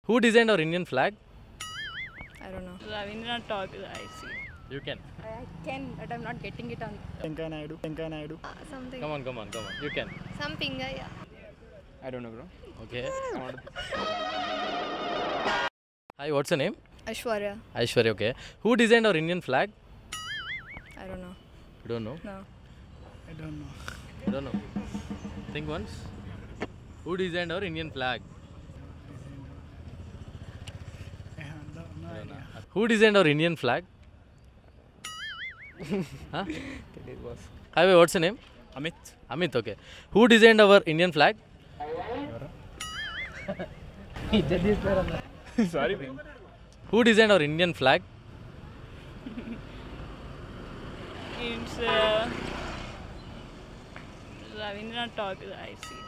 Who designed our Indian flag? I don't know. Ravindranath Tagore, I see. You can. I can, but I'm not getting it on. Venkaya Naidu. Something. Come on. You can. Some Pingaya. I don't know, bro. Okay. Hi, what's your name? Ashwarya. Aishwarya, okay. Who designed our Indian flag? I don't know. You don't know? No. I don't know. You don't know. Think once. Who designed our Indian flag? No idea. Who designed our Indian flag? Huh? Hi, what's your name? Amit, okay. Who designed our Indian flag? Sorry, bro. Who designed our Indian flag? It's Ravindranath Tagore, I see.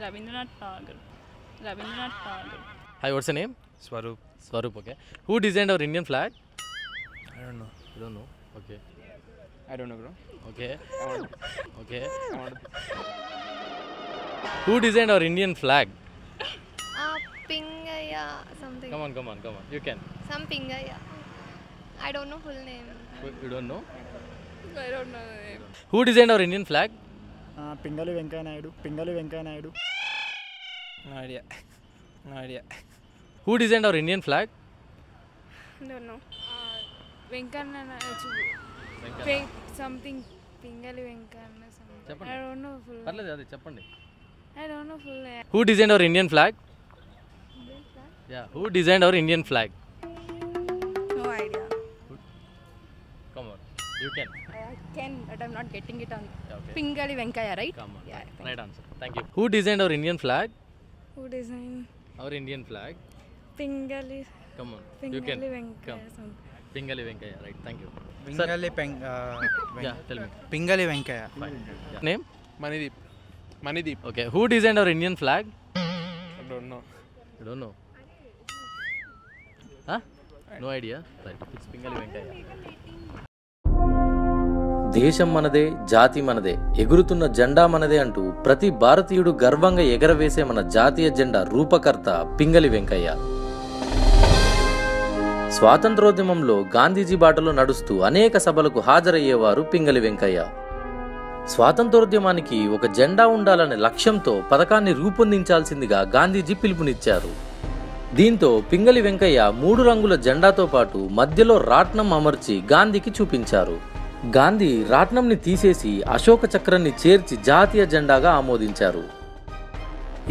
Ravindranath Tagore. Hi, what's your name? Swaroop. Swaroop, okay. Who designed our Indian flag? I don't know. You don't know? Okay. I don't know, bro. Okay. Okay. Who designed our Indian flag? Pingaya. Something. Come on. You can. Some Pingaya. I don't know full name. You don't know? I don't know the name. Who designed our Indian flag? Pingali Venkaya Naidu. No idea. Who designed our Indian flag? Don't know. Venkana something. Pingali Venkana something. Cheppandi. I don't know full. పర్లేదు అది చెప్పండి. I don't know full name. Who designed our Indian flag? Yeah, who designed our Indian flag? No idea. Come on. You can. I can, but I'm not getting it on. Yeah, okay. Pingali Venkaya, right? Come on. Yeah, thank Right answer. Thank you. Who designed our Indian flag? Who designed Our Indian flag. Pingali Come on. You can. Venkaya Come. something? Pingali Venkaya. Right. Thank you. Pingali Yeah, tell me. Pingali Venkaya. Fine. Yeah. Name? Manideep. Okay. Who designed our Indian flag? I don't know. You don't know? Huh? No idea. Right. It's Pingali Venkaya. దేశం మనదే, జాతి మనదే, ఎగురుతున్న జెండా మనదే అంటూ ప్రతి భారతీయుడు గర్వంగా ఎగరవేసే మన జాతీయ జెండా రూపకర్త పింగళి వెంకయ్య. స్వాతంత్రోద్యమంలో గాంధీజీ బాటలో నడుస్తూ అనేక సభలకు హాజరయ్యేవారు పింగళి వెంకయ్య. స్వాతంత్రోద్యమానికి ఒక జెండా ఉండాలనే లక్ష్యంతో పథకాన్ని రూపొందించాల్సిందిగా గాంధీజీ పిలుపునిచ్చారు. దీంతో పింగళి వెంకయ్య 3 రంగుల జెండాతో పాటు మధ్యలో రాట్నం అమర్చి గాంధీకి చూపించారు. గాంధీ రాట్నంని తీసేసి అశోక చక్రాన్ని చేర్చి జాతీయ జెండాగా ఆమోదించారు.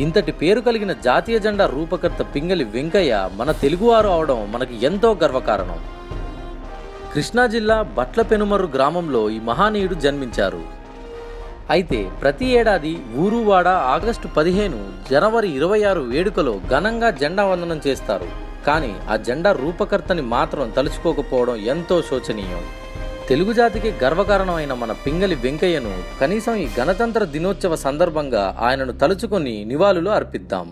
ఇంతటి పేరు కలిగిన జాతీయ జెండా రూపకర్త పింగళి వెంకయ్య మన తెలుగువారు అవడం మనకి ఎంతో గర్వకారణం. కృష్ణా జిల్లా బట్ల పెనుమర్రు గ్రామంలో ఈ మహానీయుడు జన్మించారు. అయితే ప్రతి ఏడాది ఊరువాడ ఆగస్టు 15, జనవరి 26 వేడుకలో ఘనంగా జెండా వందనం చేస్తారు. కానీ ఆ జెండా రూపకర్తని మాత్రం తలుచుకోకపోవడం ఎంతో శోచనీయం. తెలుగు జాతికి గర్వకారణమైన మన పింగళి వెంకయ్యను కనీసం ఈ గణతంత్ర దినోత్సవ సందర్భంగా ఆయనను తలుచుకొని నివాళులు అర్పిద్దాం.